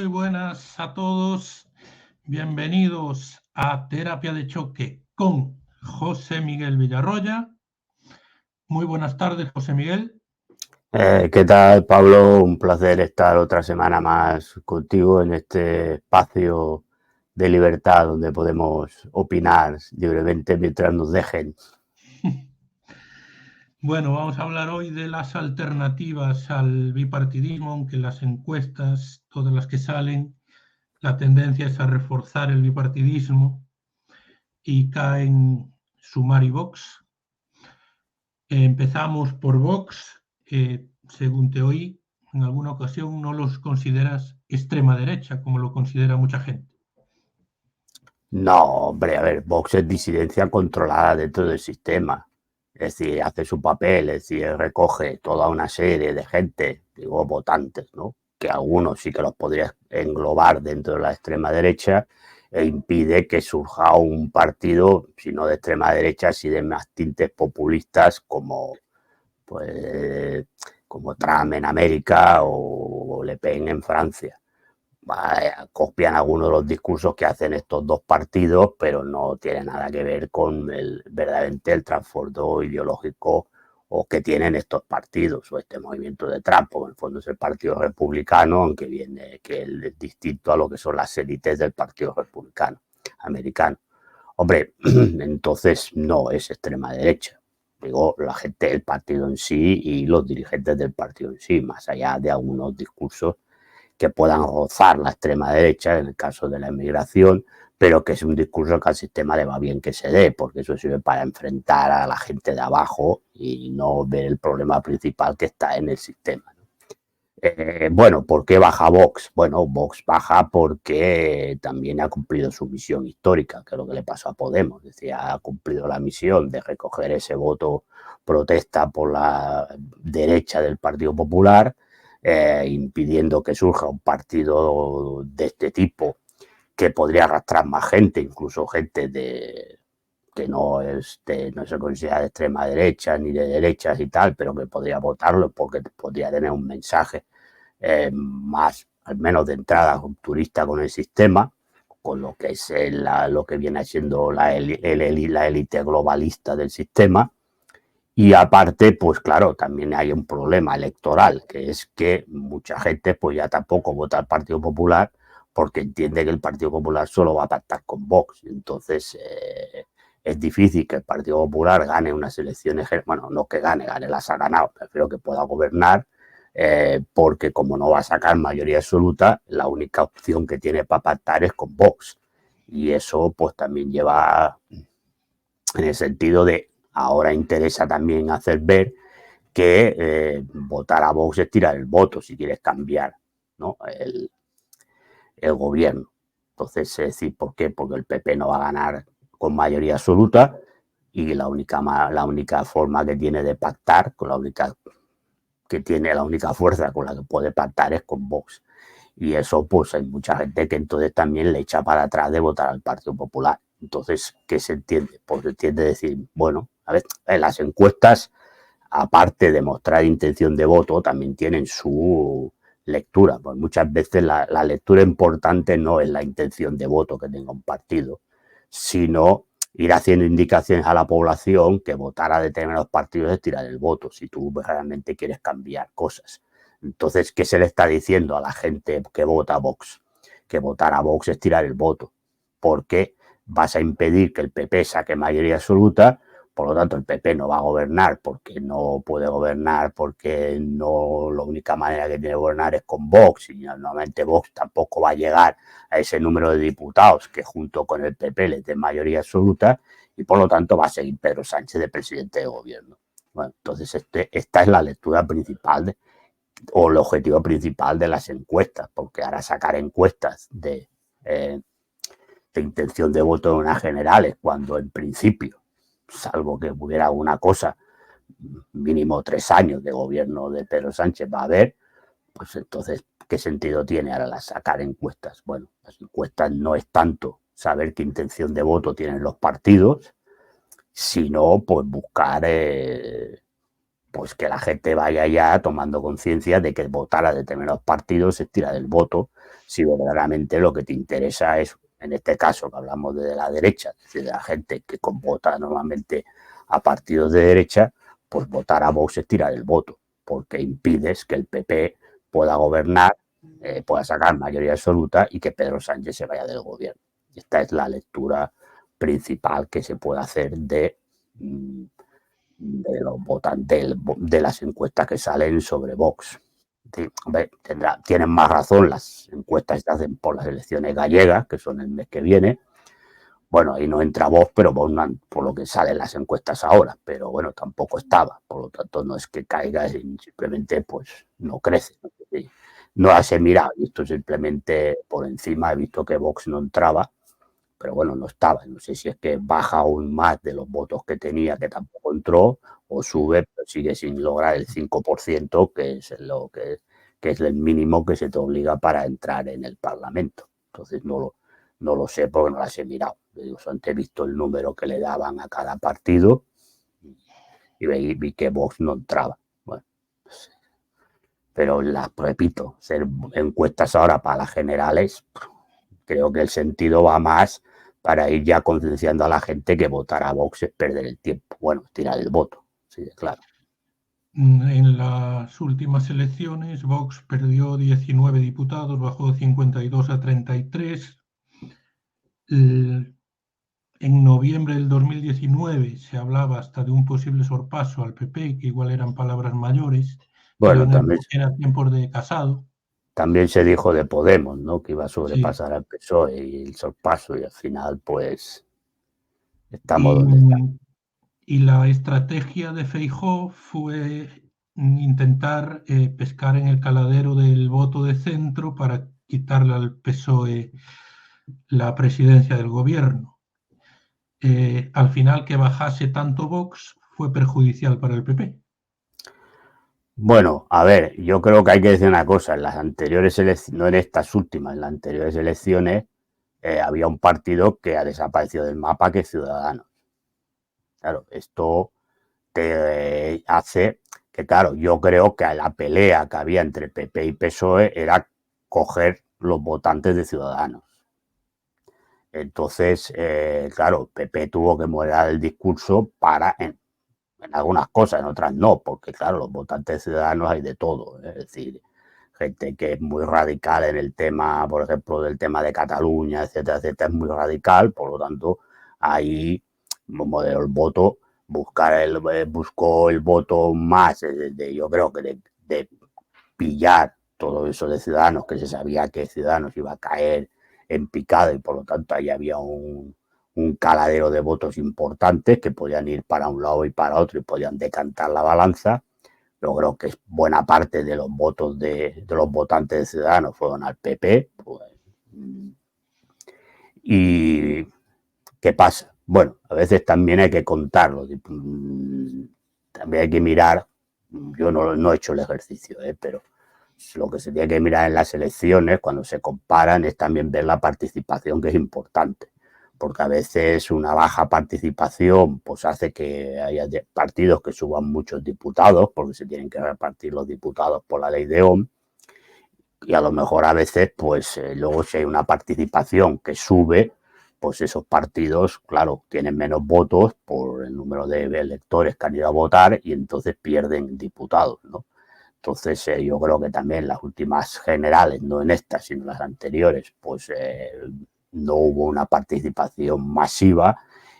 Muy buenas a todos, bienvenidos a Terapia de Choque con José Miguel Villarroya. Muy buenas tardes, José Miguel. ¿Qué tal, Pablo? Un placer estar otra semana más contigo en este espacio de libertad donde podemos opinar libremente mientras nos dejen. Bueno, vamos a hablar hoy de las alternativas al bipartidismo, aunque las encuestas, todas las que salen, la tendencia es a reforzar el bipartidismo y caen Sumar y Vox. Empezamos por Vox. Según te oí, en alguna ocasión no los consideras extrema derecha, como lo considera mucha gente. No, hombre, a ver, Vox es disidencia controlada dentro del sistema. Es decir, hace su papel, es decir, recoge toda una serie de gente, digo, votantes, ¿no? Que algunos sí que los podría englobar dentro de la extrema derecha e impide que surja un partido, si no de extrema derecha, sí de más tintes populistas pues, como Trump en América o Le Pen en Francia. Copian algunos de los discursos que hacen estos dos partidos, pero no tiene nada que ver con verdaderamente el trasfondo ideológico o que tienen estos partidos o este movimiento de Trump, porque en el fondo es el Partido Republicano, aunque viene que es distinto a lo que son las élites del Partido Republicano americano. Hombre, entonces no es extrema derecha. Digo, la gente del partido en sí y los dirigentes del partido en sí, más allá de algunos discursos que puedan rozar la extrema derecha en el caso de la inmigración, pero que es un discurso que al sistema le va bien que se dé, porque eso sirve para enfrentar a la gente de abajo y no ver el problema principal que está en el sistema. Bueno, ¿por qué baja Vox? Bueno, Vox baja porque también ha cumplido su misión histórica, que es lo que le pasó a Podemos. Es decir, ha cumplido la misión de recoger ese voto protesta por la derecha del Partido Popular, impidiendo que surja un partido de este tipo que podría arrastrar más gente, incluso gente que no se considera de extrema derecha ni de derechas y tal, pero que podría votarlo porque podría tener un mensaje más, al menos de entrada, rupturista con el sistema, con lo que es lo que viene siendo la élite globalista del sistema. Y aparte, pues claro, también hay un problema electoral, que es que mucha gente pues ya tampoco vota al Partido Popular porque entiende que el Partido Popular solo va a pactar con Vox. Entonces, es difícil que el Partido Popular gane unas elecciones, bueno, no que gane, las ha ganado, prefiero que pueda gobernar, porque como no va a sacar mayoría absoluta, la única opción que tiene para pactar es con Vox. Y eso pues también lleva en el sentido de ahora interesa también hacer ver que votar a Vox es tirar el voto si quieres cambiar, ¿no? el gobierno. Entonces, es decir, ¿por qué? Porque el PP no va a ganar con mayoría absoluta y la única forma que tiene de pactar, la única fuerza con la que puede pactar es con Vox. Y eso, pues hay mucha gente que entonces también le echa para atrás de votar al Partido Popular. Entonces, ¿qué se entiende? Pues se entiende decir, bueno, a ver, en las encuestas, aparte de mostrar intención de voto, también tienen su lectura. Pues muchas veces la lectura importante no es la intención de voto que tenga un partido, sino ir haciendo indicaciones a la población que votar a determinados partidos es tirar el voto, si tú realmente quieres cambiar cosas. Entonces, ¿qué se le está diciendo a la gente que vota a Vox? Que votar a Vox es tirar el voto, porque vas a impedir que el PP saque mayoría absoluta, por lo tanto el PP no va a gobernar porque no puede gobernar, porque no, la única manera que tiene de gobernar es con Vox, y normalmente Vox tampoco va a llegar a ese número de diputados que junto con el PP les dé mayoría absoluta, y por lo tanto va a seguir Pedro Sánchez de presidente de gobierno. Bueno, entonces esta es la lectura principal o el objetivo principal de las encuestas, porque ahora sacar encuestas de intención de voto en unas generales, cuando en principio, salvo que hubiera alguna cosa, mínimo 3 años de gobierno de Pedro Sánchez va a haber, pues entonces, ¿qué sentido tiene ahora sacar encuestas? Bueno, las encuestas no es tanto saber qué intención de voto tienen los partidos, sino pues buscar pues que la gente vaya ya tomando conciencia de que votar a determinados partidos es tirar el voto si verdaderamente lo que te interesa es, en este caso que hablamos de la derecha, es decir, de la gente que vota normalmente a partidos de derecha, pues votar a Vox es tirar el voto, porque impides que el PP pueda gobernar, pueda sacar mayoría absoluta y que Pedro Sánchez se vaya del gobierno. Esta es la lectura principal que se puede hacer de los votantes, de las encuestas que salen sobre Vox. Sí, hombre, tienen más razón las encuestas que se hacen por las elecciones gallegas, que son el mes que viene. Bueno, ahí no entra Vox, pero por lo que salen las encuestas ahora, pero bueno, tampoco estaba, por lo tanto no es que caiga, simplemente pues no crece. No las he mirado, y esto simplemente por encima he visto que Vox no entraba, pero bueno, no estaba. No sé si es que baja aún más de los votos que tenía, que tampoco entró, o sube, pero sigue sin lograr el 5%, que es que es el mínimo que se te obliga para entrar en el Parlamento. Entonces no lo sé porque no las he mirado. Digo, antes he visto el número que le daban a cada partido y vi que Vox no entraba. Bueno, pero repito, hacer encuestas ahora para las generales, creo que el sentido va más para ir ya concienciando a la gente que votar a Vox es perder el tiempo. Bueno, tirar el voto, sí, claro. En las últimas elecciones, Vox perdió 19 diputados, bajó de 52 a 33. En noviembre del 2019 se hablaba hasta de un posible sorpaso al PP, que igual eran palabras mayores, bueno, pero eran tiempos de Casado. También se dijo de Podemos, ¿no? Que iba a sobrepasar Sí. al PSOE y el sorpaso, y al final, pues, estamos donde estamos. Y la estrategia de Feijóo fue intentar pescar en el caladero del voto de centro para quitarle al PSOE la presidencia del gobierno. Al final, que bajase tanto Vox fue perjudicial para el PP. Bueno, a ver, yo creo que hay que decir una cosa. En las anteriores elecciones, no en estas últimas, en las anteriores elecciones, había un partido que ha desaparecido del mapa, que es Ciudadanos. Claro, esto te hace que, claro, yo creo que la pelea que había entre PP y PSOE era coger los votantes de Ciudadanos. Entonces, claro, PP tuvo que moderar el discurso para, en algunas cosas, en otras no, porque claro, los votantes ciudadanos hay de todo, es decir, gente que es muy radical en el tema, por ejemplo, del tema de Cataluña, etcétera, etcétera, es muy radical, por lo tanto, ahí moderó el voto, buscó el voto más, yo creo que de pillar todo eso de Ciudadanos, que se sabía que Ciudadanos iba a caer en picado y por lo tanto ahí había un caladero de votos importantes que podían ir para un lado y para otro y podían decantar la balanza. Yo creo que buena parte de los votos de los votantes de Ciudadanos fueron al PP. Pues, ¿y qué pasa? Bueno, a veces también hay que contarlo. También hay que mirar. Yo no he hecho el ejercicio, pero lo que se tiene que mirar en las elecciones, cuando se comparan, es también ver la participación, que es importante. Porque a veces una baja participación pues hace que haya partidos que suban muchos diputados, porque se tienen que repartir los diputados por la ley de Ohm, y a lo mejor a veces pues luego si hay una participación que sube, pues esos partidos, claro, tienen menos votos por el número de electores que han ido a votar y entonces pierden diputados, ¿no? Entonces yo creo que también las últimas generales, no en estas, sino las anteriores, pues no hubo una participación masiva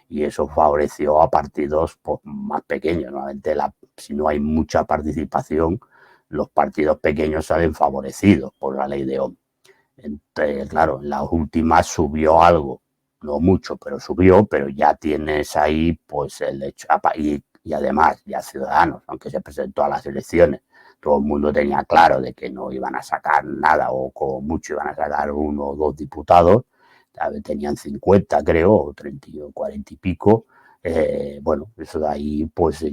y eso favoreció a partidos pues, más pequeños. Normalmente si no hay mucha participación, los partidos pequeños salen favorecidos por la ley de Ohm. Entonces, claro, en las últimas subió algo, no mucho, pero subió, pero ya tienes ahí pues el hecho, y además ya Ciudadanos, aunque se presentó a las elecciones, todo el mundo tenía claro de que no iban a sacar nada o como mucho iban a sacar 1 o 2 diputados, tenían 50 creo, o 30 o 40 y pico, bueno, eso de ahí pues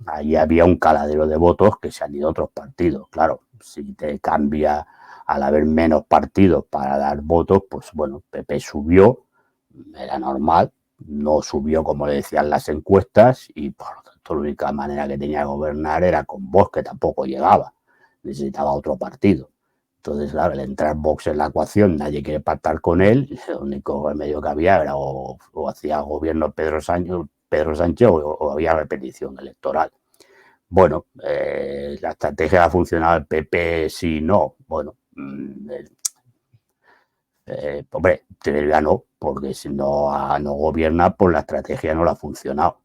ahí había un caladero de votos que se han ido a otros partidos, claro, si te cambia al haber menos partidos para dar votos, pues bueno, PP subió, era normal, no subió como le decían las encuestas y por lo tanto la única manera que tenía de gobernar era con Vox, que tampoco llegaba, necesitaba otro partido. Entonces, claro, al entrar Vox en la ecuación, nadie quiere pactar con él, el único remedio que había era o hacía gobierno Pedro Sánchez o había repetición electoral. Bueno, la estrategia ha funcionado el PP, sí, no. Bueno, hombre, debería no, porque si no gobierna, pues la estrategia no la ha funcionado.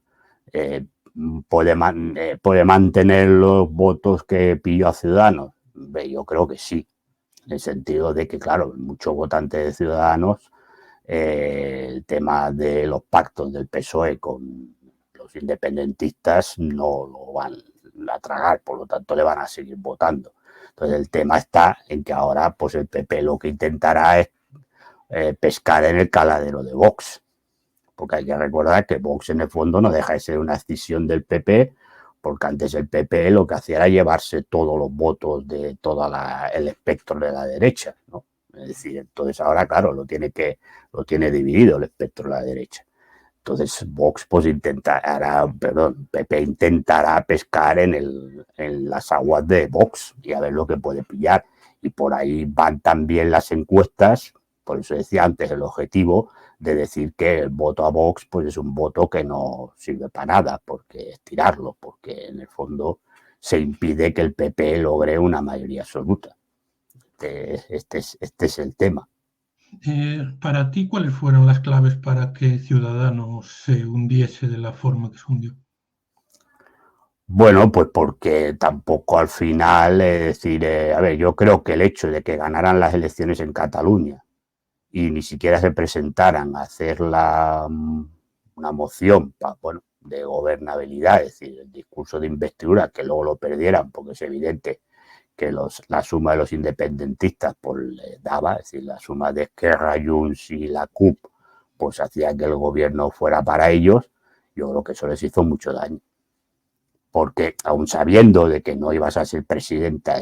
¿Puede mantener los votos que pilló a Ciudadanos? Yo creo que sí, en el sentido de que, claro, muchos votantes de Ciudadanos, el tema de los pactos del PSOE con los independentistas no lo van a tragar, por lo tanto le van a seguir votando. Entonces el tema está en que ahora pues el PP lo que intentará es pescar en el caladero de Vox, porque hay que recordar que Vox en el fondo no deja de ser una escisión del PP, porque antes el PP lo que hacía era llevarse todos los votos de todo el espectro de la derecha, ¿no? Es decir, entonces ahora, claro, lo tiene dividido el espectro de la derecha. Entonces Vox pues PP intentará pescar en las aguas de Vox y a ver lo que puede pillar. Y por ahí van también las encuestas, por eso decía antes el objetivo de decir que el voto a Vox pues es un voto que no sirve para nada, porque es tirarlo, porque en el fondo se impide que el PP logre una mayoría absoluta. Este es el tema. Para ti, ¿cuáles fueron las claves para que Ciudadanos se hundiese de la forma que se hundió? Bueno, pues porque tampoco al final, es decir, a ver, yo creo que el hecho de que ganaran las elecciones en Cataluña y ni siquiera se presentaran a hacer una moción bueno, de gobernabilidad, es decir, el discurso de investidura, que luego lo perdieran, porque es evidente que la suma de los independentistas pues les daba, es decir, la suma de Esquerra, Junts y la CUP, pues hacía que el gobierno fuera para ellos. Yo creo que eso les hizo mucho daño, porque aún sabiendo de que no ibas a ser presidenta,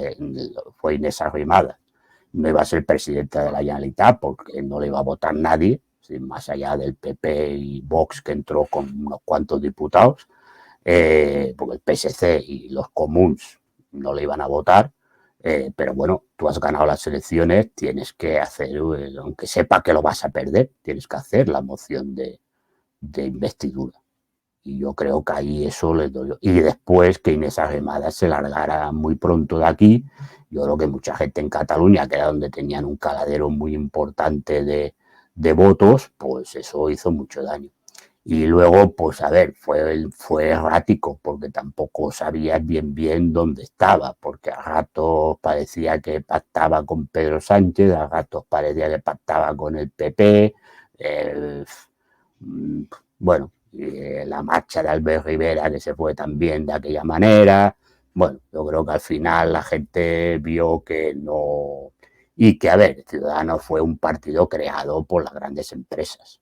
fue Inés Arrimadas, no iba a ser presidenta de la Generalitat porque no le iba a votar nadie, más allá del PP y Vox, que entró con unos cuantos diputados, porque el PSC y los comuns no le iban a votar, pero bueno, tú has ganado las elecciones, tienes que hacer, aunque sepa que lo vas a perder, tienes que hacer la moción de investidura. Y yo creo que ahí eso les doy. Y después que Inés Arrimadas se largara muy pronto de aquí, yo creo que mucha gente en Cataluña, que era donde tenían un caladero muy importante de votos, pues eso hizo mucho daño. Y luego, pues a ver, fue errático, porque tampoco sabías bien dónde estaba, porque a ratos parecía que pactaba con Pedro Sánchez, a ratos parecía que pactaba con el PP, bueno, la marcha de Albert Rivera, que se fue también de aquella manera. Bueno, yo creo que al final la gente vio que no. Y que, a ver, Ciudadanos fue un partido creado por las grandes empresas.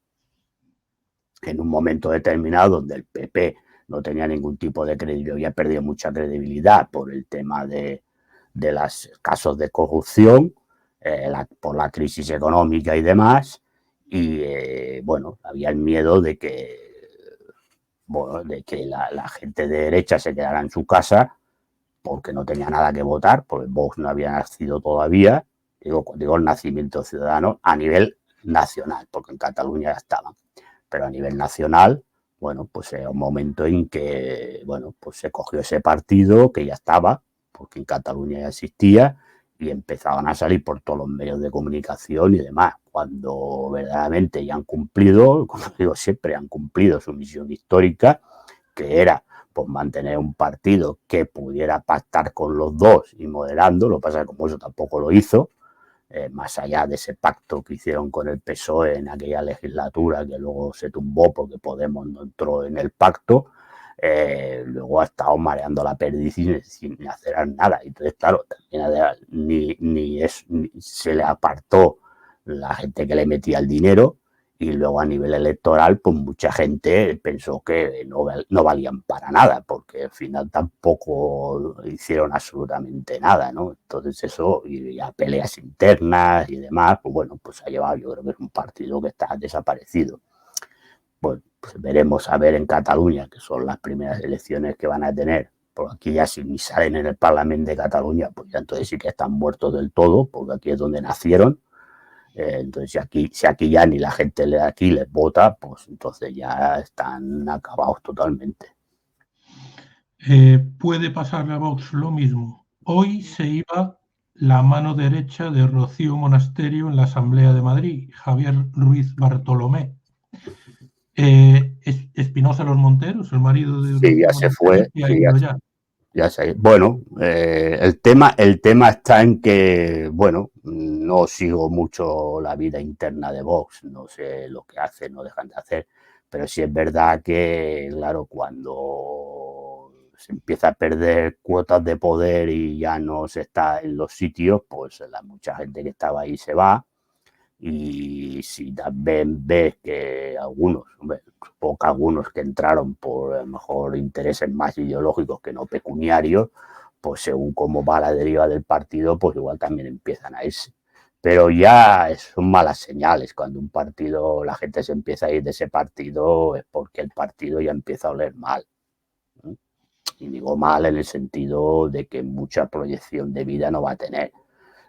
En un momento determinado donde el PP no tenía ningún tipo de credibilidad, había perdido mucha credibilidad por el tema de los casos de corrupción, por la crisis económica y demás. Y bueno, había el miedo de que la gente de derecha se quedara en su casa porque no tenía nada que votar, porque Vox no había nacido todavía, digo el nacimiento ciudadano a nivel nacional, porque en Cataluña ya estaban, pero a nivel nacional, bueno, pues era un momento en que, bueno, pues se cogió ese partido que ya estaba, porque en Cataluña ya existía, y empezaban a salir por todos los medios de comunicación y demás, cuando verdaderamente ya han cumplido, como digo siempre, han cumplido su misión histórica, que era pues mantener un partido que pudiera pactar con los dos y moderando. Lo que pasa es que como eso tampoco lo hizo, más allá de ese pacto que hicieron con el PSOE en aquella legislatura, que luego se tumbó porque Podemos no entró en el pacto, luego ha estado mareando la perdiz sin hacer nada. Entonces, claro, también ni se le apartó la gente que le metía el dinero, y luego a nivel electoral, pues mucha gente pensó que no valían para nada, porque al final tampoco hicieron absolutamente nada, ¿no? Entonces eso, y a peleas internas y demás, pues bueno, pues ha llevado, yo creo que es un partido que está desaparecido. Pues veremos a ver en Cataluña, que son las primeras elecciones que van a tener, porque aquí ya si ni salen en el Parlamento de Cataluña, pues ya entonces sí que están muertos del todo, porque aquí es donde nacieron. Entonces si aquí ya ni la gente de aquí les vota, pues entonces ya están acabados totalmente. Puede pasarle a Vox lo mismo. Hoy se iba la mano derecha de Rocío Monasterio en la Asamblea de Madrid, Javier Ruiz Bartolomé. Espinosa Los Monteros, el marido de Sí, Rocío ya se Monasterio, fue. que ha Sí, ido ya. ya sé. Bueno, el tema está en que, bueno, no sigo mucho la vida interna de Vox, no sé lo que hacen o dejan de hacer, pero sí es verdad que, claro, cuando se empieza a perder cuotas de poder y ya no se está en los sitios, pues mucha gente que estaba ahí se va. Y si también ves que algunos, hombre, supongo que algunos que entraron por a lo mejor intereses más ideológicos que no pecuniarios, pues según cómo va la deriva del partido, pues igual también empiezan a irse. Pero ya son malas señales. Cuando un partido, la gente se empieza a ir de ese partido, es porque el partido ya empieza a oler mal. Y digo mal en el sentido de que mucha proyección de vida no va a tener.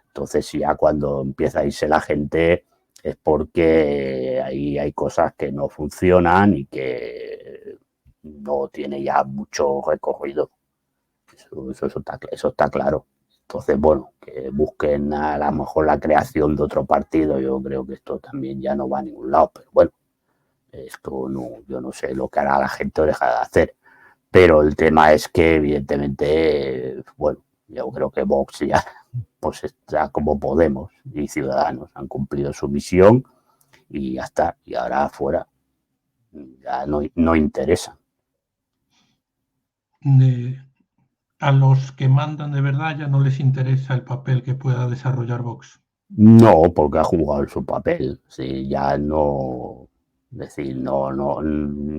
Entonces ya cuando empieza a irse la gente es porque ahí hay cosas que no funcionan y que no tiene ya mucho recorrido. Eso está claro. Entonces, bueno, que busquen a lo mejor la creación de otro partido, yo creo que esto también ya no va a ningún lado, pero bueno, esto no, yo no sé lo que hará la gente o deja de hacer. Pero el tema es que, evidentemente, bueno, yo creo que Vox ya, pues ya como Podemos y Ciudadanos han cumplido su misión y ya está. Y ahora afuera ya no interesa. A los que mandan de verdad ya no les interesa el papel que pueda desarrollar Vox. No, porque ha jugado su papel. Sí, ya no, es decir,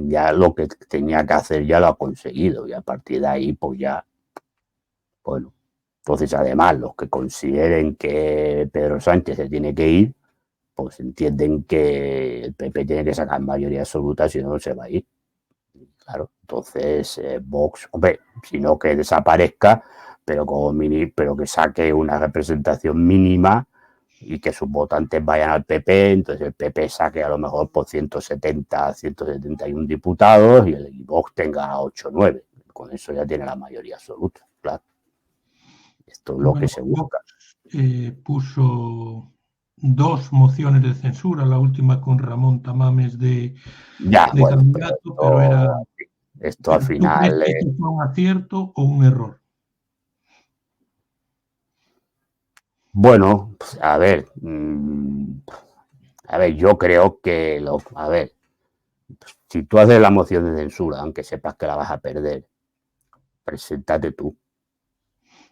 ya lo que tenía que hacer ya lo ha conseguido y a partir de ahí, pues ya, bueno. Entonces, además, los que consideren que Pedro Sánchez se tiene que ir, pues entienden que el PP tiene que sacar mayoría absoluta, si no se va a ir. Claro, entonces Vox, hombre, si no que desaparezca, pero pero que saque una representación mínima y que sus votantes vayan al PP, entonces el PP saque a lo mejor por 170, 171 diputados y el Vox tenga 8 o 9. Con eso ya tiene la mayoría absoluta, claro. Esto es lo Bueno, que se Vox busca. puso 2 mociones de censura, la última con Ramón Tamames Ya, de bueno, pero candidato, pero era... esto al ¿Tú crees final que esto fue un acierto o un error? bueno, pues, a ver, yo creo que a ver, si tú haces la moción de censura, aunque sepas que la vas a perder, preséntate tú.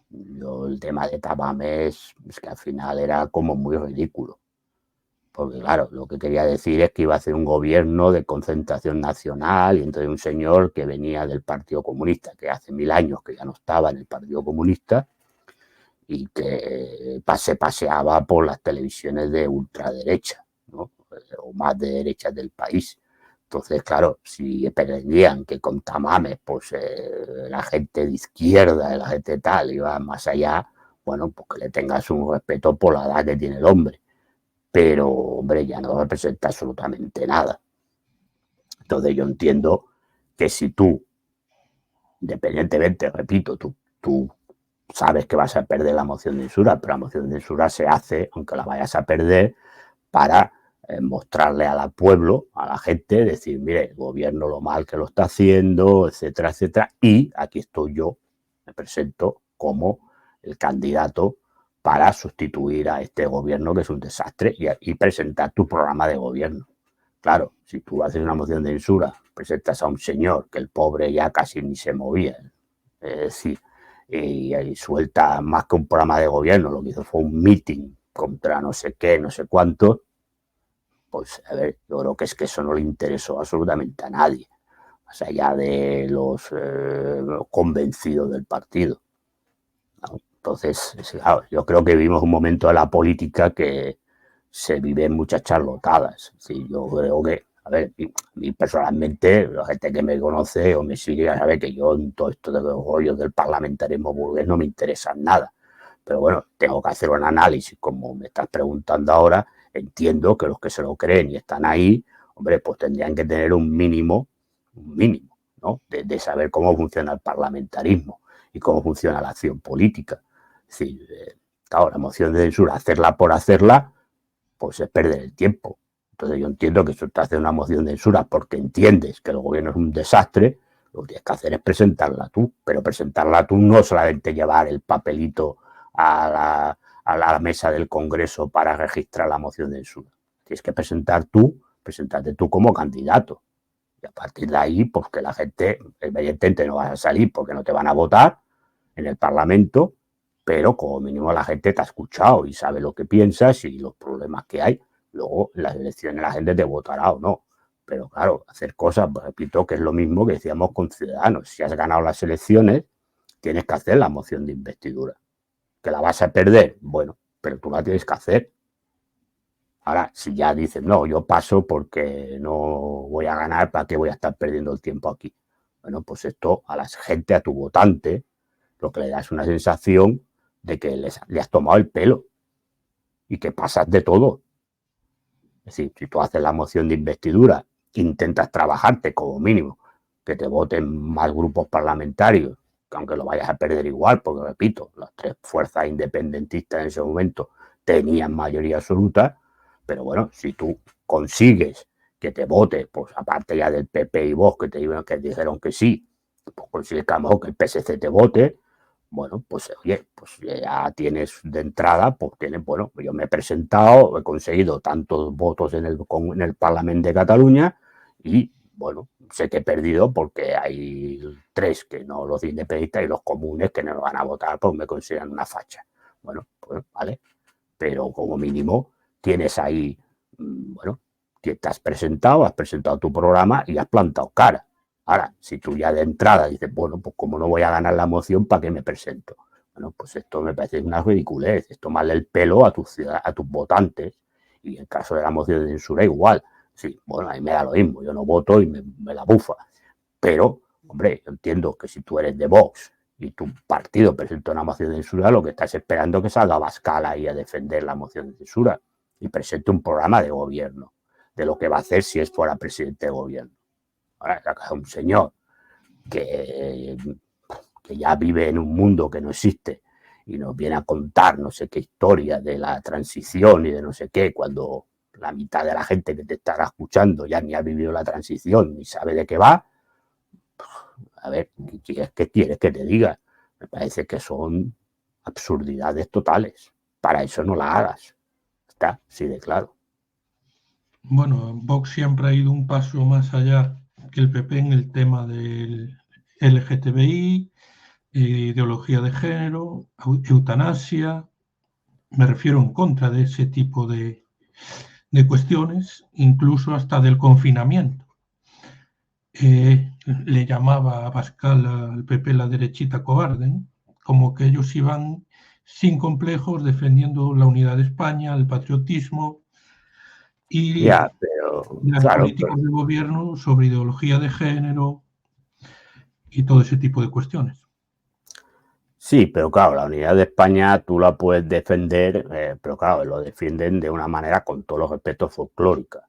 Yo el tema de Tamames es que al final era como muy ridículo. Porque claro, lo que quería decir es que iba a hacer un gobierno de concentración nacional y entonces un señor que venía del Partido Comunista, que hace 1000 años que ya no estaba en el Partido Comunista y que se paseaba por las televisiones de ultraderecha, ¿no? O más de derecha del país. Entonces, claro, si pretendían que con Tamames, pues la gente de izquierda, la gente tal, iba más allá, bueno, pues que le tengas un respeto por la edad que tiene el hombre. Pero, hombre, ya no representa absolutamente nada. Entonces yo entiendo que si tú, independientemente, repito, tú sabes que vas a perder la moción de censura, pero la moción de censura se hace, aunque la vayas a perder, para mostrarle al pueblo, a la gente, decir, mire, el gobierno lo mal que lo está haciendo, etcétera, etcétera, y aquí estoy yo, me presento como el candidato para sustituir a este gobierno que es un desastre y presentar tu programa de gobierno. Claro, si tú haces una moción de censura, presentas a un señor que el pobre ya casi ni se movía, es decir, y suelta más que un programa de gobierno, lo que hizo fue un meeting contra no sé qué, no sé cuánto, pues a ver, yo creo que es que eso no le interesó absolutamente a nadie, más allá de los convencidos del partido, ¿no? Entonces, claro, yo creo que vivimos un momento de la política que se viven muchas charlotadas. Sí, yo creo que A ver, a mí personalmente, la gente que me conoce o me sigue ya sabe que yo en todo esto de los rollos del parlamentarismo burgués no me interesan nada. Pero bueno, tengo que hacer un análisis, como me estás preguntando ahora. Entiendo que los que se lo creen y están ahí, hombre, pues tendrían que tener un mínimo, ¿no? De saber cómo funciona el parlamentarismo y cómo funciona la acción política. Es decir, claro, la moción de censura, hacerla por hacerla, pues es perder el tiempo. Entonces yo entiendo que si tú haces una moción de censura porque entiendes que el gobierno es un desastre, lo que tienes que hacer es presentarla tú, pero presentarla tú no solamente llevar el papelito a la mesa del Congreso para registrar la moción de censura. Tienes que presentarte tú como candidato. Y a partir de ahí, pues que la gente, evidentemente no vas a salir porque no te van a votar en el Parlamento, pero como mínimo la gente te ha escuchado y sabe lo que piensas y los problemas que hay. Luego, en las elecciones la gente te votará o no. Pero claro, hacer cosas, pues, repito, que es lo mismo que decíamos con Ciudadanos. Si has ganado las elecciones, tienes que hacer la moción de investidura. ¿Que la vas a perder? Bueno, pero tú la tienes que hacer. Ahora, si ya dices, no, yo paso porque no voy a ganar, ¿para qué voy a estar perdiendo el tiempo aquí? Bueno, pues esto a la gente, a tu votante, lo que le da es una sensación de que le has tomado el pelo y que pasas de todo. Es decir, si tú haces la moción de investidura, intentas trabajarte como mínimo, que te voten más grupos parlamentarios, que aunque lo vayas a perder igual, porque repito, las tres fuerzas independentistas en ese momento tenían mayoría absoluta, pero bueno, si tú consigues que te vote, pues aparte ya del PP y Vox que dijeron que sí, pues consigues que a lo mejor que el PSC te vote, bueno, pues oye, pues ya tienes de entrada, pues tienes, bueno, yo me he presentado, he conseguido tantos votos en el Parlamento de Cataluña y, bueno, sé que he perdido porque hay tres que no, los independentistas y los comunes que no van a votar porque me consideran una facha. Bueno, pues vale, pero como mínimo tienes ahí, bueno, te has presentado tu programa y has plantado cara. Ahora, si tú ya de entrada dices, bueno, pues como no voy a ganar la moción, ¿para qué me presento? Bueno, pues esto me parece una ridiculez, es tomarle el pelo a tus votantes, y en caso de la moción de censura igual. Sí, bueno, a mí me da lo mismo, yo no voto y me la bufa. Pero, hombre, yo entiendo que si tú eres de Vox y tu partido presenta una moción de censura, lo que estás esperando es que salga Abascal ahí a defender la moción de censura y presente un programa de gobierno, de lo que va a hacer si es fuera presidente de gobierno. Ahora, un señor que, que ya vive en un mundo que no existe y nos viene a contar no sé qué historia de la transición y de no sé qué, cuando la mitad de la gente que te estará escuchando ya ni ha vivido la transición ni sabe de qué va. A ver, ¿qué quieres que te diga? Me parece que son absurdidades totales. Para eso no la hagas. Está, sí de claro. Bueno, Vox siempre ha ido un paso más allá que el PP en el tema del LGTBI, ideología de género, eutanasia. Me refiero en contra de ese tipo de cuestiones, incluso hasta del confinamiento. Le llamaba a Pascal al PP la derechita cobarde, ¿no? Como que ellos iban sin complejos defendiendo la unidad de España, el patriotismo y Ya, pero las claro, políticas de gobierno sobre ideología de género y todo ese tipo de cuestiones. sí, pero claro, la unidad de España tú la puedes defender, pero claro, lo defienden de una manera con todos los respetos folclórica.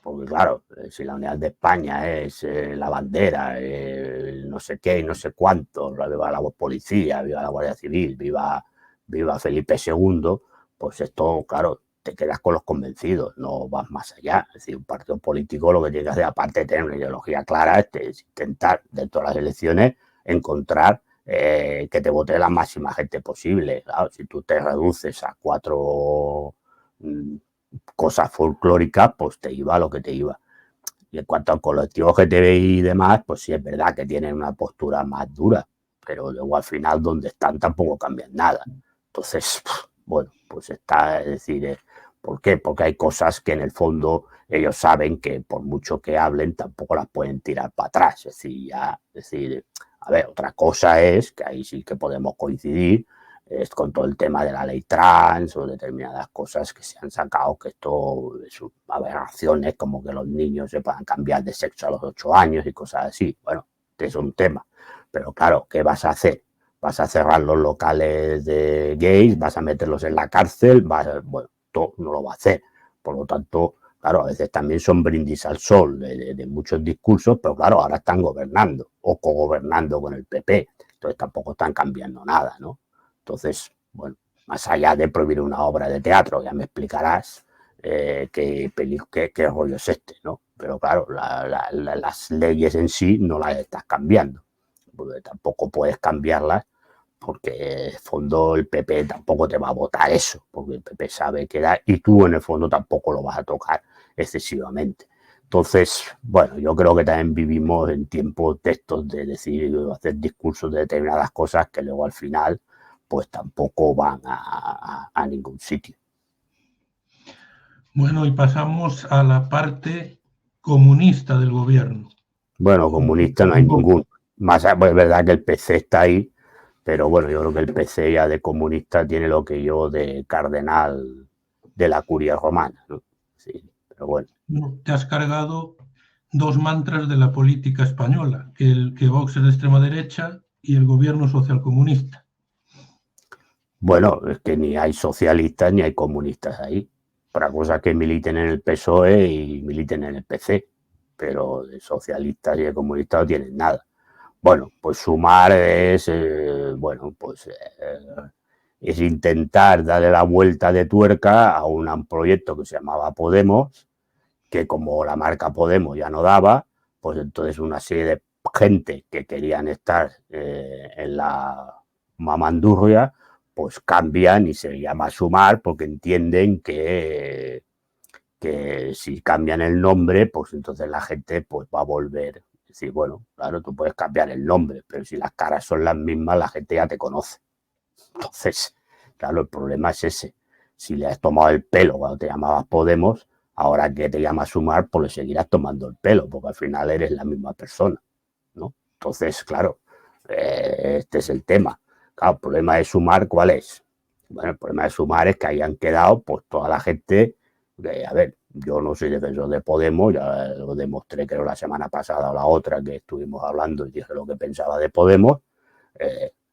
Porque claro, si la unidad de España es la bandera, no sé qué y no sé cuánto, viva la policía, viva la Guardia Civil, viva Felipe II, pues esto, claro, te quedas con los convencidos, no vas más allá. Es decir, un partido político lo que tiene que hacer, aparte de tener una ideología clara, es intentar, dentro de las elecciones, encontrar que te vote la máxima gente posible. Claro, si tú te reduces a cuatro cosas folclóricas, pues te iba lo que te iba. Y en cuanto al colectivo LGTBI y demás, pues sí es verdad que tienen una postura más dura, pero luego al final donde están tampoco cambian nada. Entonces, bueno, pues está, es decir, ¿por qué? Porque hay cosas que en el fondo ellos saben que por mucho que hablen tampoco las pueden tirar para atrás. Es decir, a ver, otra cosa es que ahí sí que podemos coincidir es con todo el tema de la ley trans o determinadas cosas que se han sacado, que esto es aberraciones, como que los niños se puedan cambiar de sexo a los 8 años y cosas así. Bueno, este es un tema. Pero claro, ¿qué vas a hacer? ¿Vas a cerrar los locales de gays? ¿Vas a meterlos en la cárcel? Bueno, todo no lo va a hacer. Por lo tanto, claro, a veces también son brindis al sol de muchos discursos, pero claro, ahora están gobernando o cogobernando con el PP. Entonces tampoco están cambiando nada, ¿no? Entonces, bueno, más allá de prohibir una obra de teatro, ya me explicarás qué rollo es este, ¿no? Pero claro, las leyes en sí no las estás cambiando, porque tampoco puedes cambiarlas, porque en el fondo el PP tampoco te va a votar eso, porque el PP sabe que da, y tú en el fondo tampoco lo vas a tocar excesivamente. Entonces, bueno, yo creo que también vivimos en tiempos de estos de decir, hacer discursos de determinadas cosas que luego al final pues tampoco van a ningún sitio. Bueno, y pasamos a la parte comunista del gobierno. Bueno, comunista no hay ninguno. Más es verdad que el PC está ahí, pero bueno, yo creo que el PC ya de comunista tiene lo que yo de cardenal de la curia romana, ¿no? Sí, pero bueno. Te has cargado dos mantras de la política española, que Vox es de extrema derecha y el gobierno socialcomunista. Bueno, es que ni hay socialistas ni hay comunistas ahí. Otra cosa es que militen en el PSOE y militen en el PC, pero de socialistas y de comunistas no tienen nada. Bueno, pues Sumar es, bueno, pues es intentar darle la vuelta de tuerca a un proyecto que se llamaba Podemos, que como la marca Podemos ya no daba, pues entonces una serie de gente que querían estar en la mamandurria, pues cambian y se llama Sumar porque entienden que si cambian el nombre, pues entonces la gente pues va a volver. Es decir, bueno, claro, tú puedes cambiar el nombre, pero si las caras son las mismas, la gente ya te conoce. Entonces, claro, el problema es ese. Si le has tomado el pelo cuando te llamabas Podemos, ahora que te llamas Sumar, pues le seguirás tomando el pelo, porque al final eres la misma persona, ¿no? Entonces, claro, este es el tema. Claro, el problema de Sumar, ¿cuál es? Bueno, el problema de Sumar es que hayan quedado, pues, toda la gente, a ver, yo no soy defensor de Podemos, ya lo demostré creo la semana pasada o la otra que estuvimos hablando y dije lo que pensaba de Podemos,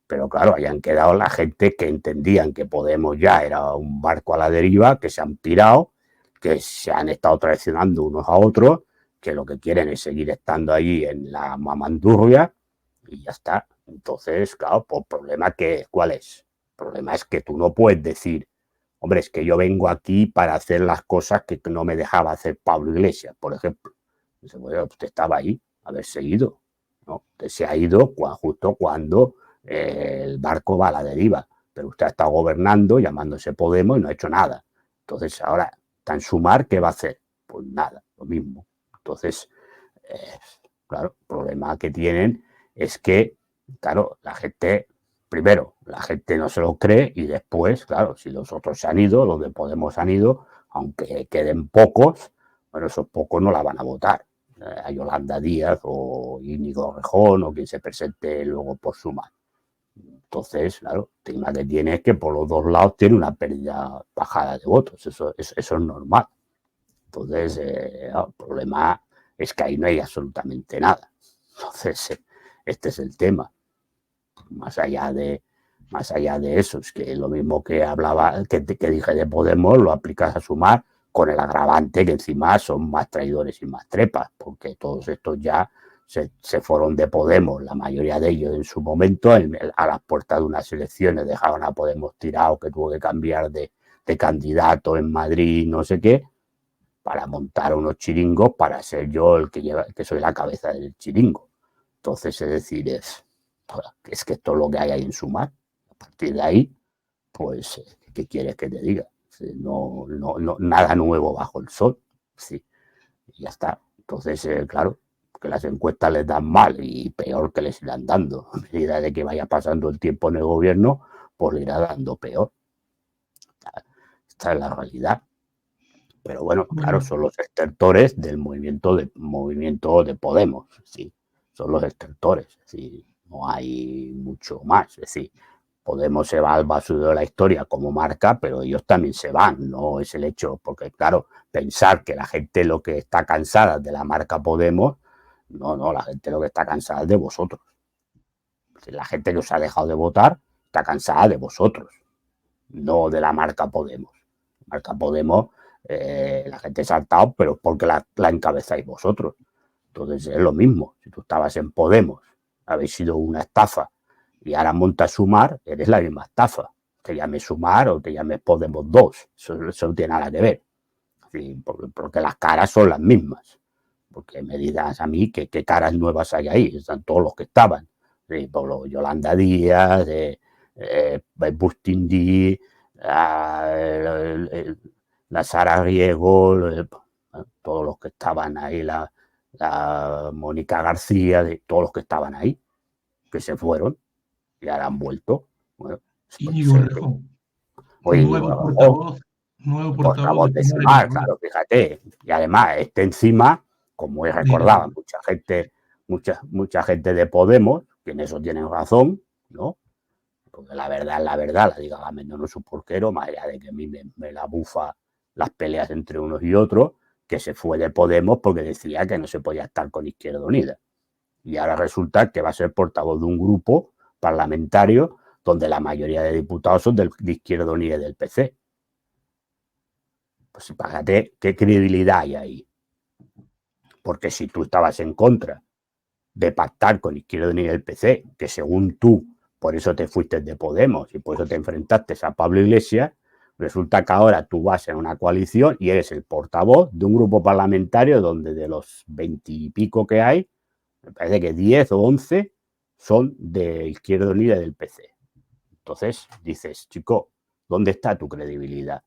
pero claro, hayan quedado la gente que entendían que Podemos ya era un barco a la deriva, que se han pirado, que se han estado traicionando unos a otros, que lo que quieren es seguir estando allí en la mamandurria y ya está. Entonces, claro, pues, ¿cuál es? El problema es que tú no puedes decir, hombre, es que yo vengo aquí para hacer las cosas que no me dejaba hacer Pablo Iglesias, por ejemplo. Dice, bueno, usted estaba ahí, haberse ido, ¿no? Usted se ha ido justo cuando el barco va a la deriva, pero usted ha estado gobernando, llamándose Podemos y no ha hecho nada. Entonces, ahora, tan Sumar, ¿qué va a hacer? Pues nada, lo mismo. Entonces, claro, el problema que tienen es que, claro, la gente, primero, la gente no se lo cree y después, claro, si los otros se han ido, los de Podemos han ido, aunque queden pocos, bueno, esos pocos no la van a votar. A Yolanda Díaz o Íñigo Rejón o quien se presente luego por Sumar. Entonces, claro, el tema que tiene es que por los dos lados tiene una pérdida bajada de votos. Eso es normal. Entonces, el problema es que ahí no hay absolutamente nada. Entonces, este es el tema. Más allá de eso, es que lo mismo que hablaba, que dije de Podemos, lo aplicas a Sumar con el agravante que encima son más traidores y más trepas, porque todos estos ya se fueron de Podemos, la mayoría de ellos en su momento, a las puertas de unas elecciones dejaron a Podemos tirado, que tuvo que cambiar de candidato en Madrid, no sé qué, para montar unos chiringos para ser yo el que soy la cabeza del chiringo. Entonces, es decir, es que esto es lo que hay ahí en Sumar. A partir de ahí, pues, ¿qué quieres que te diga? No, nada nuevo bajo el sol. Sí, y ya está. Entonces, claro, que las encuestas les dan mal y peor que les irán dando. A medida de que vaya pasando el tiempo en el gobierno, pues le irá dando peor. Esta es la realidad. Pero bueno, claro, son los estertores del movimiento de Podemos, sí, son los estertores, sí, no hay mucho más, es decir, Podemos se va al basurero de la historia como marca, pero ellos también se van, no es el hecho, porque claro, pensar que la gente lo que está cansada de la marca Podemos, no, la gente lo que está cansada es de vosotros. La gente que os ha dejado de votar está cansada de vosotros, no de la marca Podemos. La marca Podemos, la gente se ha saltado, pero porque la encabezáis vosotros. Entonces es lo mismo, si tú estabas en Podemos, habéis sido una estafa, y ahora montas Sumar, eres la misma estafa. Te llames Sumar o te llames Podemos 2. Eso no tiene nada que ver. Sí, porque las caras son las mismas. Porque me digas a mí que qué caras nuevas hay ahí. Están todos los que estaban. Sí, Pablo Yolanda Díaz, Bustín Díaz, la Sara Riego, todos los que estaban ahí, la Mónica García, de todos los que estaban ahí, que se fueron y ahora han vuelto. Bueno, Íñigo Errejón, nuevo portavoz de Sumar, claro, fíjate. Y además, encima, como he recordado, mucha gente de Podemos, que en eso tienen razón, ¿no? Porque la verdad, la diga Gamendo no es un porquero, más allá de que a mí me la bufa las peleas entre unos y otros, que se fue de Podemos porque decía que no se podía estar con Izquierda Unida. Y ahora resulta que va a ser portavoz de un grupo parlamentario donde la mayoría de diputados son de Izquierda Unida y del PC. Pues fíjate qué credibilidad hay ahí. Porque si tú estabas en contra de pactar con Izquierda Unida y el PC, que según tú, por eso te fuiste de Podemos y por eso te enfrentaste a Pablo Iglesias, resulta que ahora tú vas en una coalición y eres el portavoz de un grupo parlamentario donde de los 20 y pico que hay, me parece que 10 o 11 son de Izquierda Unida y del PC. Entonces dices, chico, ¿dónde está tu credibilidad?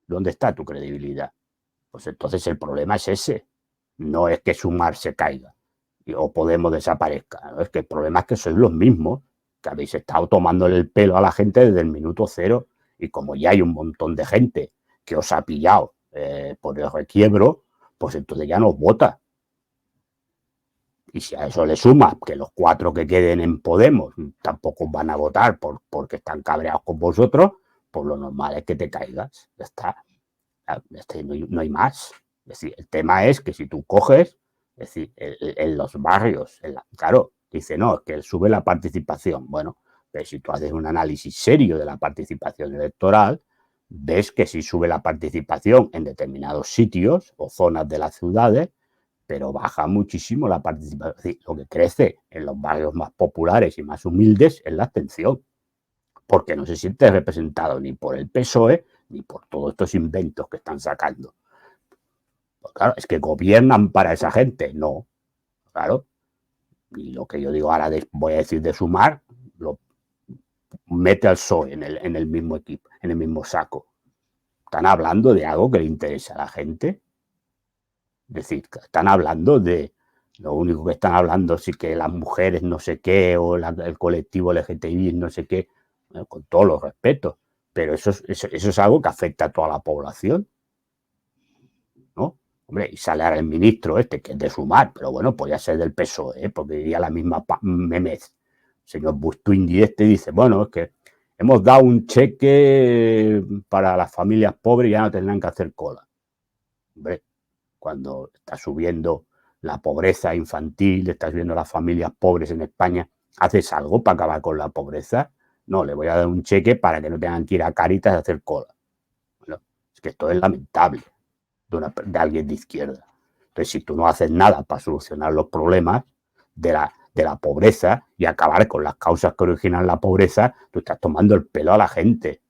¿Dónde está tu credibilidad? Pues entonces el problema es ese. No es que Sumar se caiga o Podemos desaparezca. ¿No? Es que el problema es que sois los mismos que habéis estado tomándole el pelo a la gente desde el minuto cero. Y como ya hay un montón de gente que os ha pillado por el requiebro, pues entonces ya no os vota. Y si a eso le sumas que los 4 que queden en Podemos tampoco van a votar porque están cabreados con vosotros, pues lo normal es que te caigas. Ya está. No hay más. Es decir, el tema es que si tú coges, es decir, en los barrios, claro, dice, no, es que sube la participación. Bueno, pero si tú haces un análisis serio de la participación electoral, ves que sí sube la participación en determinados sitios o zonas de las ciudades, pero baja muchísimo la participación. Es decir, lo que crece en los barrios más populares y más humildes es la abstención, porque no se siente representado ni por el PSOE ni por todos estos inventos que están sacando. Pues claro, es que gobiernan para esa gente, no. Claro. Y lo que yo digo ahora, voy a decir de Sumar, lo mete al PSOE en el mismo equipo, en el mismo saco. Están hablando de algo que le interesa a la gente. Es decir, están hablando de, lo único que están hablando es que las mujeres no sé qué, o el colectivo LGTBI no sé qué, bueno, con todos los respetos, pero eso es algo que afecta a toda la población, ¿no? Hombre, y sale ahora el ministro que es de Sumar, pero bueno, podría ser del PSOE, porque diría la misma Memez. El señor Bustuindi dice, bueno, es que hemos dado un cheque para las familias pobres y ya no tendrán que hacer cola. Hombre, cuando está subiendo la pobreza infantil, está subiendo las familias pobres en España, ¿haces algo para acabar con la pobreza? No, le voy a dar un cheque para que no tengan que ir a Cáritas a hacer cola. Bueno, es que esto es lamentable de alguien de izquierda. Entonces, si tú no haces nada para solucionar los problemas de la pobreza y acabar con las causas que originan la pobreza, tú estás tomando el pelo a la gente.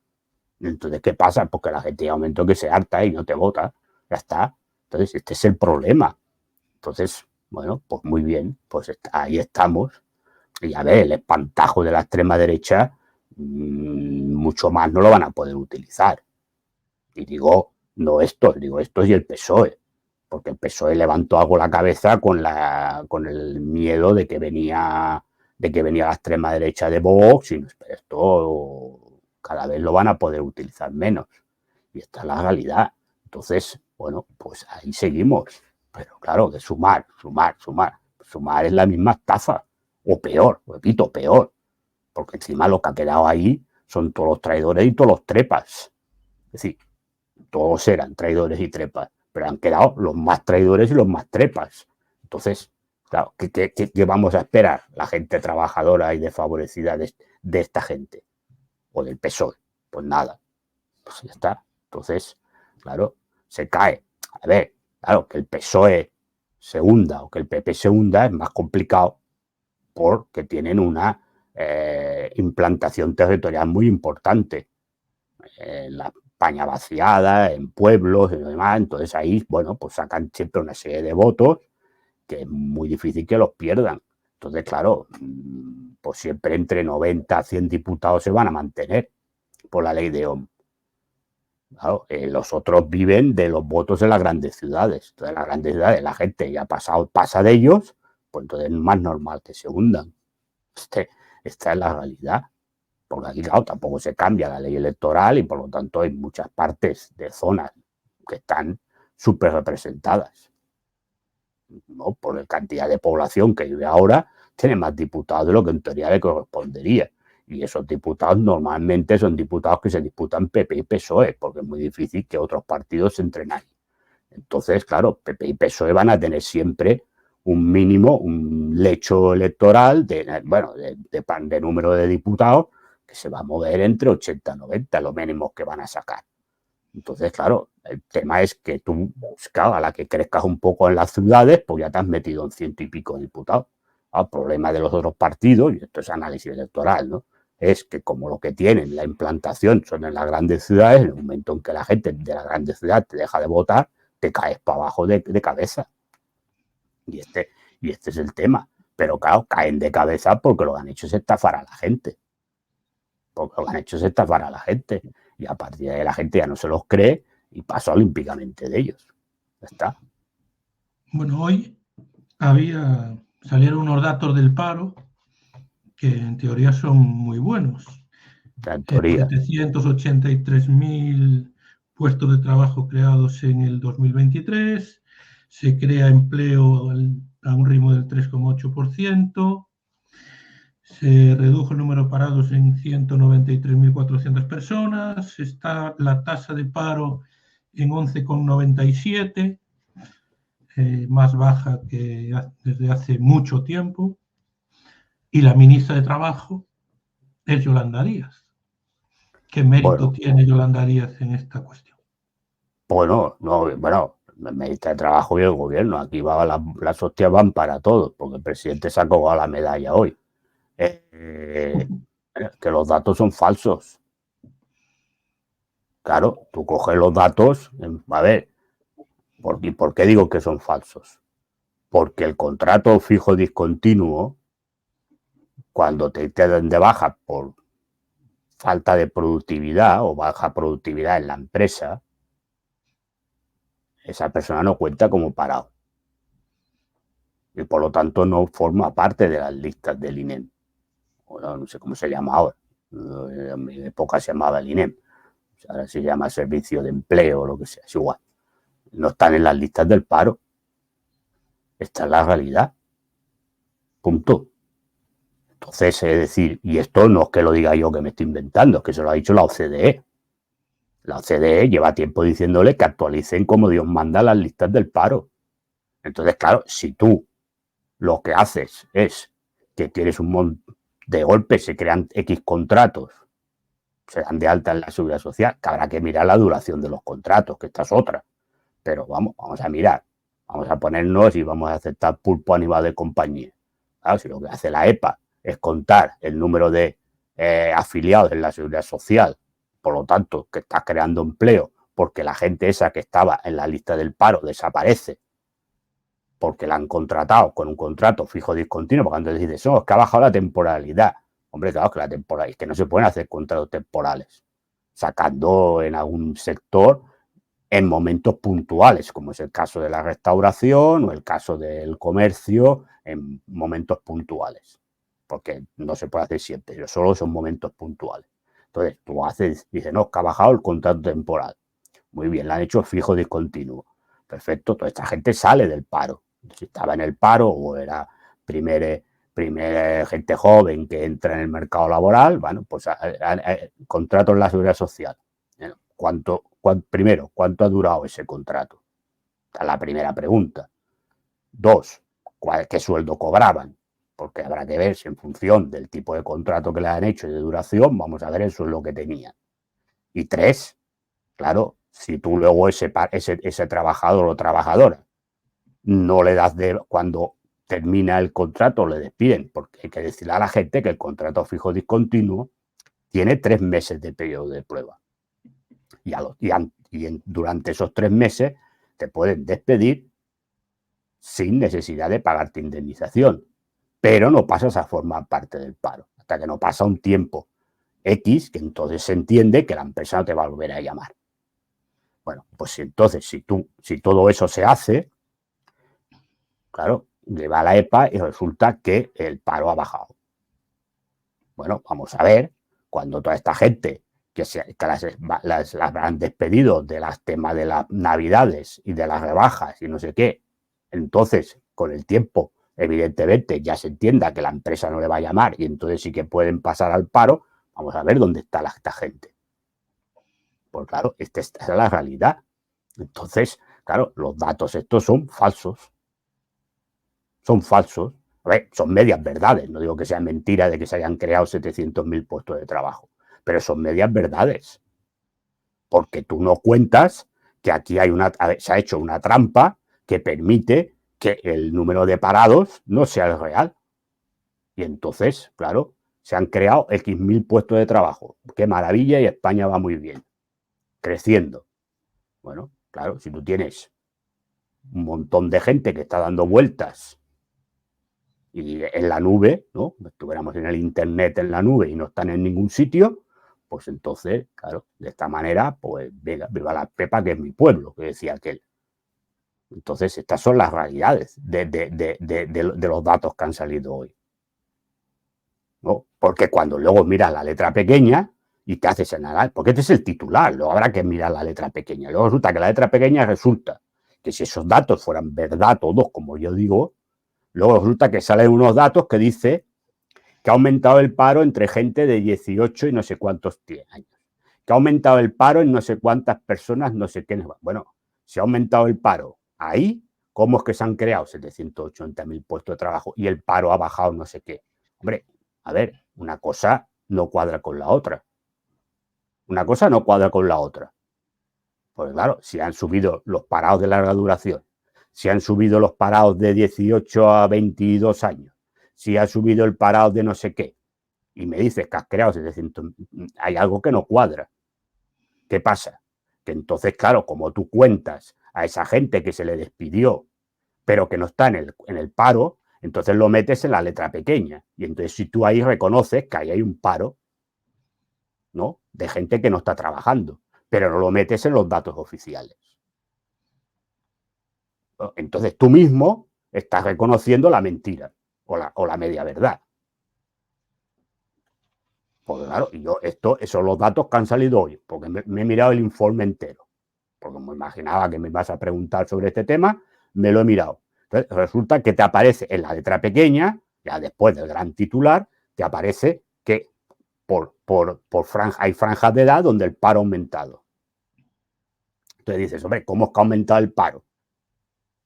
Entonces, ¿qué pasa? Porque la gente llega un momento que se harta y no te vota. Ya está. Entonces, este es el problema. Entonces, bueno, pues muy bien, pues ahí estamos. Y a ver, el espantajo de la extrema derecha, mucho más no lo van a poder utilizar. Y digo, no estos, digo estos y el PSOE. Porque el PSOE levantó algo la cabeza con el miedo de que venía la extrema derecha de Vox, y esto cada vez lo van a poder utilizar menos. Y esta es la realidad. Entonces, bueno, pues ahí seguimos. Pero claro, de sumar es la misma estafa. O peor, repito, peor. porque encima lo que ha quedado ahí son todos los traidores y todos los trepas. Es decir, todos eran traidores y trepas, pero han quedado los más traidores y los más trepas. Entonces, claro, ¿qué vamos a esperar? La gente trabajadora y desfavorecida de esta gente, o del PSOE. Pues nada, pues ya está. Entonces, claro, se cae. A ver, claro, que el PSOE se hunda o que el PP se hunda es más complicado porque tienen una implantación territorial muy importante. La España vaciada, en pueblos y demás, entonces ahí, bueno, pues sacan siempre una serie de votos que es muy difícil que los pierdan. Entonces, claro, pues siempre entre 90 a 100 diputados se van a mantener por la ley de Ohm. Claro, los otros viven de los votos en las grandes ciudades. Entonces, en las grandes ciudades la gente ya pasa de ellos, pues entonces es más normal que se hundan. Esta es la realidad. Porque aquí, claro, tampoco se cambia la ley electoral y por lo tanto hay muchas partes de zonas que están súper representadas, ¿no? Por la cantidad de población que vive ahora, tiene más diputados de lo que en teoría le correspondería. Y esos diputados normalmente son diputados que se disputan PP y PSOE, porque es muy difícil que otros partidos se entren ahí. Entonces, claro, PP y PSOE van a tener siempre un mínimo, un lecho electoral de número de diputados que se va a mover entre 80 y 90, lo mínimo que van a sacar. Entonces, claro, el tema es que tú, claro, a la que crezcas un poco en las ciudades, pues ya te has metido en 100 y pico diputados. El problema de los otros partidos, y esto es análisis electoral, ¿no?, es que como lo que tienen la implantación son en las grandes ciudades, en el momento en que la gente de las grandes ciudades te deja de votar, te caes para abajo de cabeza. Y este es el tema. Pero claro, caen de cabeza porque lo que han hecho es estafar a la gente. Y a partir de ahí la gente ya no se los cree y pasa olímpicamente de ellos. Ya está. Bueno, hoy salieron unos datos del paro que en teoría son muy buenos. En teoría. 783.000 puestos de trabajo creados en el 2023, se crea empleo a un ritmo del 3,8%, se redujo el número de parados en 193.400 personas, está la tasa de paro en 11,97, más baja que desde hace mucho tiempo, y la ministra de Trabajo es Yolanda Díaz. ¿Qué mérito tiene Yolanda Díaz en esta cuestión? Bueno, el ministro de Trabajo y el gobierno, aquí las hostias van para todos, porque el presidente se ha colgado la medalla hoy. Que los datos son falsos. Claro, tú coges los datos, a ver, ¿por qué digo que son falsos? Porque el contrato fijo discontinuo, cuando te dan de baja por falta de productividad o baja productividad en la empresa, esa persona no cuenta como parado. Y por lo tanto no forma parte de las listas del INEM. Bueno, no sé cómo se llama ahora. En mi época se llamaba el INEM. Ahora se llama Servicio de Empleo o lo que sea. Es igual. No están en las listas del paro. Esta es la realidad. Punto. Entonces, es decir, y esto no es que lo diga yo que me estoy inventando, es que se lo ha dicho la OCDE. La OCDE lleva tiempo diciéndole que actualicen como Dios manda las listas del paro. Entonces, claro, si tú lo que haces es que tienes un montón de golpes, se crean X contratos, se dan de alta en la seguridad social, que habrá que mirar la duración de los contratos, que esta es otra. Pero vamos a mirar, vamos a ponernos y vamos a aceptar pulpo animal de compañía. Claro, si lo que hace la EPA es contar el número de afiliados en la seguridad social, por lo tanto, que está creando empleo, porque la gente esa que estaba en la lista del paro desaparece, porque la han contratado con un contrato fijo discontinuo, porque antes dices, es que ha bajado la temporalidad. Hombre, claro, que la temporalidad es que no se pueden hacer contratos temporales, sacando en algún sector en momentos puntuales, como es el caso de la restauración o el caso del comercio, en momentos puntuales, porque no se puede hacer siempre, pero solo son momentos puntuales. Entonces, tú dices, no, que ha bajado el contrato temporal. Muy bien, lo han hecho fijo discontinuo. Perfecto, toda esta gente sale del paro. Si estaba en el paro o era primer gente joven que entra en el mercado laboral, bueno, pues contrato en la Seguridad Social. Primero, ¿cuánto ha durado ese contrato? Esta es la primera pregunta. 2, ¿qué sueldo cobraban? Porque habrá que ver si en función del tipo de contrato que le han hecho y de duración, vamos a ver el sueldo que tenían. Y 3, claro, si tú luego ese trabajador o trabajadora no le das cuando termina el contrato, le despiden, porque hay que decirle a la gente que el contrato fijo discontinuo tiene 3 meses de periodo de prueba. Durante esos 3 meses te pueden despedir sin necesidad de pagarte indemnización, pero no pasas a formar parte del paro, hasta que no pasa un tiempo X, que entonces se entiende que la empresa no te va a volver a llamar. Bueno, pues entonces, si todo eso se hace, claro, lleva a la EPA y resulta que el paro ha bajado. Bueno, vamos a ver, cuando toda esta gente que las han despedido de las temas de las navidades y de las rebajas y no sé qué, entonces, con el tiempo, evidentemente, ya se entienda que la empresa no le va a llamar y entonces sí que pueden pasar al paro, vamos a ver dónde está esta gente. Pues claro, esta es la realidad. Entonces, claro, los datos estos son falsos. Son falsos. A ver, son medias verdades. No digo que sea mentira de que se hayan creado 700.000 puestos de trabajo, pero son medias verdades. Porque tú no cuentas que aquí se ha hecho una trampa que permite que el número de parados no sea el real. Y entonces, claro, se han creado X mil puestos de trabajo. Qué maravilla, y España va muy bien, creciendo. Bueno, claro, si tú tienes un montón de gente que está dando vueltas y en la nube, ¿no? Estuviéramos en el internet en la nube y no están en ningún sitio, pues entonces, claro, de esta manera, pues viva la Pepa, que es mi pueblo, que decía aquel. Entonces, estas son las realidades de los datos que han salido hoy, ¿no? Porque cuando luego miras la letra pequeña y te haces análisis, porque este es el titular, luego habrá que mirar la letra pequeña. Luego resulta que la letra pequeña resulta que si esos datos fueran verdad todos, como yo digo, luego resulta que salen unos datos que dice que ha aumentado el paro entre gente de 18 y no sé cuántos años, que ha aumentado el paro en no sé cuántas personas, no sé qué. Bueno, si ha aumentado el paro ahí, ¿cómo es que se han creado 780.000 puestos de trabajo y el paro ha bajado no sé qué? Hombre, a ver, una cosa no cuadra con la otra. Una cosa no cuadra con la otra. Pues claro, si han subido los parados de larga duración, si han subido los parados de 18 a 22 años, si ha subido el parado de no sé qué, y me dices que has creado 700, hay algo que no cuadra. ¿Qué pasa? Que entonces, claro, como tú cuentas a esa gente que se le despidió, pero que no está en el paro, entonces lo metes en la letra pequeña. Y entonces si tú ahí reconoces que ahí hay un paro, ¿no? De gente que no está trabajando, pero no lo metes en los datos oficiales. Entonces tú mismo estás reconociendo la mentira o la media verdad. Porque claro, esos son los datos que han salido hoy, porque me he mirado el informe entero, porque me imaginaba que me ibas a preguntar sobre este tema, me lo he mirado. Entonces resulta que te aparece en la letra pequeña, ya después del gran titular, te aparece que hay franjas de edad donde el paro ha aumentado. Entonces dices, hombre, ¿cómo es que ha aumentado el paro?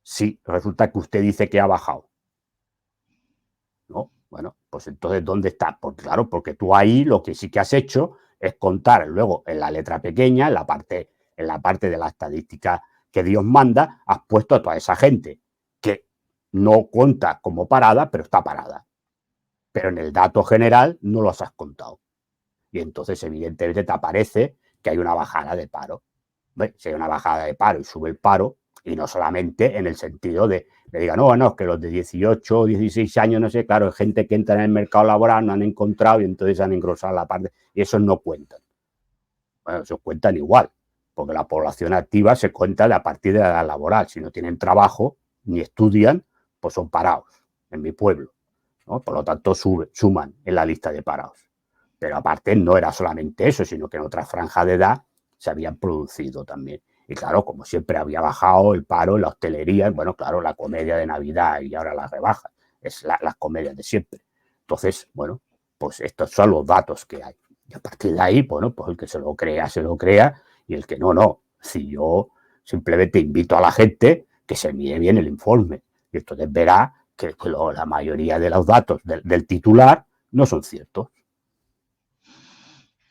Sí, resulta que usted dice que ha bajado. ¿No? Bueno, pues entonces, ¿dónde está? Pues claro, porque tú ahí lo que sí que has hecho es contar luego en la letra pequeña, en la parte de la estadística que Dios manda, has puesto a toda esa gente que no cuenta como parada, pero está parada. Pero en el dato general no los has contado. Y entonces, evidentemente, te aparece que hay una bajada de paro. ¿Ves? Si hay una bajada de paro y sube el paro, y no solamente en el sentido de que digan, no, es que los de 18 o 16 años, no sé, claro, es gente que entra en el mercado laboral, no han encontrado y entonces han engrosado la parte, y esos no cuentan. Bueno, esos cuentan igual, porque la población activa se cuenta a partir de la edad laboral. Si no tienen trabajo ni estudian, pues son parados en mi pueblo, ¿no? Por lo tanto, suman en la lista de parados. Pero aparte no era solamente eso, sino que en otras franjas de edad se habían producido también. Y claro, como siempre había bajado el paro en la hostelería, bueno, claro, la comedia de Navidad y ahora las rebajas. es las comedias de siempre. Entonces, bueno, pues estos son los datos que hay. Y a partir de ahí, bueno, pues el que se lo crea, y el que no. Si yo simplemente invito a la gente que se mire bien el informe, y entonces verá que la mayoría de los datos del titular no son ciertos.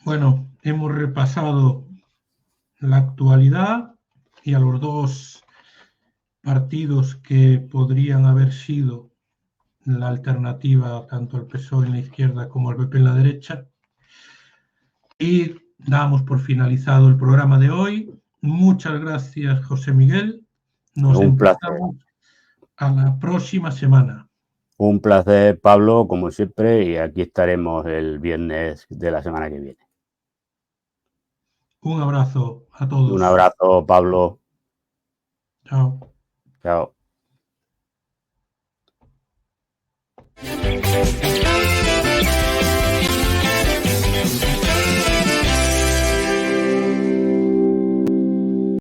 Bueno, hemos repasado la actualidad y a los dos partidos que podrían haber sido la alternativa tanto al PSOE en la izquierda como al PP en la derecha. Y damos por finalizado el programa de hoy. Muchas gracias, José Miguel. Nos emplazamos a la próxima semana. Un placer, Pablo, como siempre, y aquí estaremos el viernes de la semana que viene. Un abrazo a todos. Un abrazo, Pablo. Chao. Chao.